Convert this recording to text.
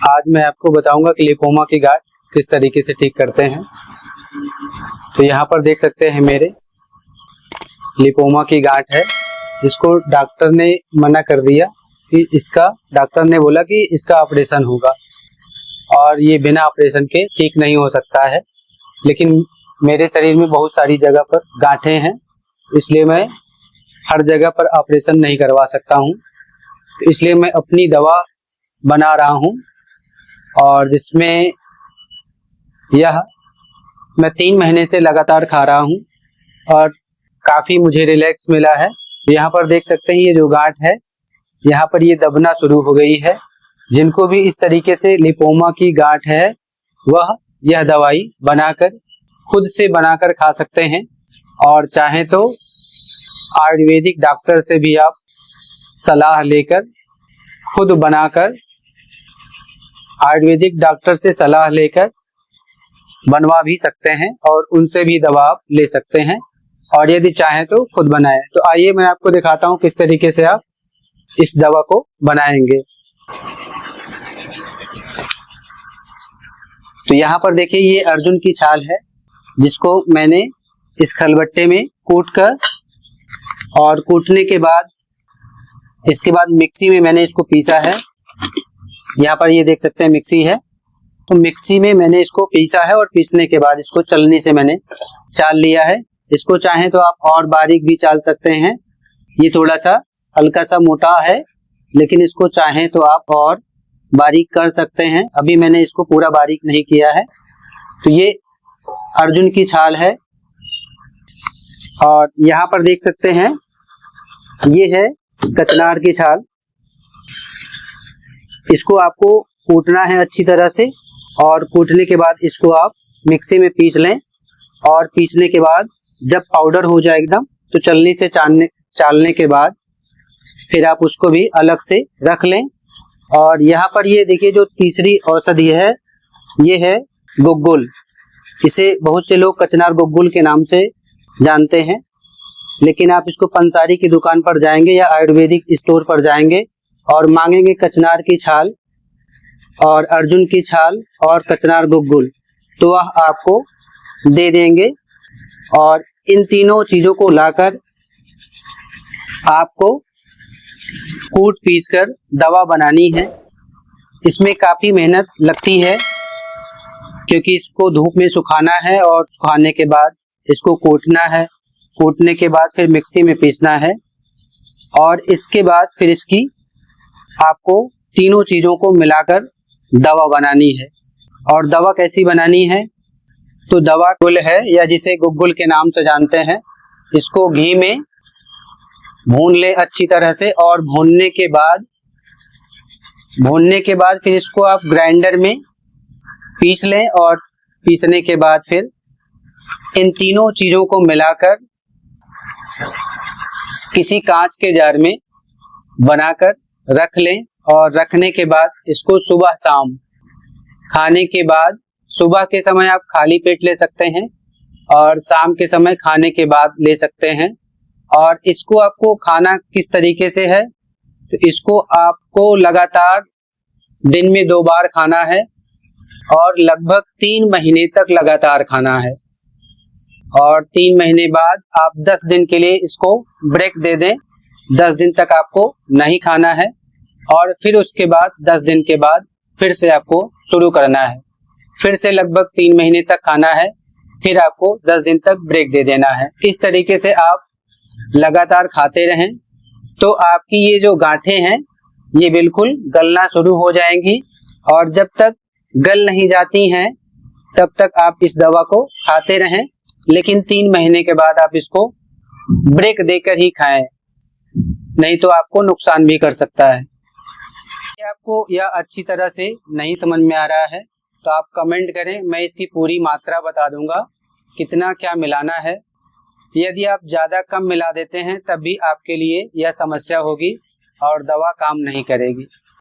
आज मैं आपको बताऊंगा कि लिपोमा की गांठ किस तरीके से ठीक करते हैं। तो यहाँ पर देख सकते हैं मेरे लिपोमा की गांठ है, जिसको डॉक्टर ने मना कर दिया कि डॉक्टर ने बोला कि इसका ऑपरेशन होगा और ये बिना ऑपरेशन के ठीक नहीं हो सकता है। लेकिन मेरे शरीर में बहुत सारी जगह पर गांठें हैं, इसलिए मैं हर जगह पर ऑपरेशन नहीं करवा सकता हूँ। तो इसलिए मैं अपनी दवा बना रहा हूँ और जिसमें यह मैं 3 महीने से लगातार खा रहा हूँ और काफ़ी मुझे रिलैक्स मिला है। यहाँ पर देख सकते हैं ये जो गांठ है, यहाँ पर ये दबना शुरू हो गई है। जिनको भी इस तरीके से लिपोमा की गांठ है वह यह दवाई बनाकर खुद से बनाकर खा सकते हैं और चाहें तो आयुर्वेदिक डॉक्टर से भी आप सलाह लेकर खुद बनाकर आयुर्वेदिक डॉक्टर से सलाह लेकर बनवा भी सकते हैं और उनसे भी दवा आप ले सकते हैं और यदि चाहें तो खुद बनाएं। तो आइए मैं आपको दिखाता हूं किस तरीके से आप इस दवा को बनाएंगे। तो यहाँ पर देखिए ये अर्जुन की छाल है, जिसको मैंने इस खलबट्टे में कूट कर और कूटने के बाद इसके बाद मिक्सी में मैंने इसको पीसा है। यहाँ पर ये देख सकते हैं मिक्सी है, तो मिक्सी में मैंने इसको पीसा है और पीसने के बाद इसको चलनी से मैंने चाल लिया है। इसको चाहें तो आप और बारीक भी चाल सकते हैं। ये थोड़ा सा हल्का सा मोटा है, लेकिन इसको चाहें तो आप और बारीक कर सकते हैं। अभी मैंने इसको पूरा बारीक नहीं किया है। तो ये अर्जुन की छाल है और यहाँ पर देख सकते हैं ये है कचनार की छाल। इसको आपको कूटना है अच्छी तरह से और कूटने के बाद इसको आप मिक्सी में पीस लें और पीसने के बाद जब पाउडर हो जाए एकदम, तो चलनी से चालने के बाद फिर आप उसको भी अलग से रख लें। और यहाँ पर ये देखिए जो तीसरी औषधि है ये है गुग्गुल। इसे बहुत से लोग कचनार गुग्गुल के नाम से जानते हैं, लेकिन आप इसको पंसारी की दुकान पर जाएंगे या आयुर्वेदिक स्टोर पर जाएंगे और मांगेंगे कचनार की छाल और अर्जुन की छाल और कचनार गुग्गुल, तो वह आपको दे देंगे। और इन तीनों चीज़ों को लाकर आपको कूट पीस कर दवा बनानी है। इसमें काफ़ी मेहनत लगती है, क्योंकि इसको धूप में सुखाना है और सुखाने के बाद इसको कूटना है, कूटने के बाद फिर मिक्सी में पीसना है और इसके बाद फिर इसकी आपको तीनों चीज़ों को मिलाकर दवा बनानी है। और दवा कैसी बनानी है, तो दवा गुल है या जिसे गुग्गुल के नाम से जानते हैं, इसको घी में भून ले अच्छी तरह से और भूनने के बाद फिर इसको आप ग्राइंडर में पीस लें और पीसने के बाद फिर इन तीनों चीज़ों को मिलाकर किसी कांच के जार में बनाकर रख लें और रखने के बाद इसको सुबह शाम खाने के बाद, सुबह के समय आप खाली पेट ले सकते हैं और शाम के समय खाने के बाद ले सकते हैं। और इसको आपको खाना किस तरीके से है, तो इसको आपको लगातार दिन में 2 बार खाना है और लगभग 3 महीने तक लगातार खाना है। और 3 महीने बाद आप 10 दिन के लिए इसको ब्रेक दे दें। 10 दिन तक आपको नहीं खाना है और फिर उसके बाद 10 दिन के बाद फिर से आपको शुरू करना है। फिर से लगभग 3 महीने तक खाना है, फिर आपको 10 दिन तक ब्रेक दे देना है। इस तरीके से आप लगातार खाते रहें तो आपकी ये जो गांठें हैं ये बिल्कुल गलना शुरू हो जाएंगी और जब तक गल नहीं जाती हैं तब तक आप इस दवा को खाते रहें, लेकिन 3 महीने के बाद आप इसको ब्रेक देकर ही खाएं, नहीं तो आपको नुकसान भी कर सकता है। आपको यह अच्छी तरह से नहीं समझ में आ रहा है तो आप कमेंट करें, मैं इसकी पूरी मात्रा बता दूंगा कितना क्या मिलाना है। यदि आप ज़्यादा कम मिला देते हैं तब भी आपके लिए यह समस्या होगी और दवा काम नहीं करेगी।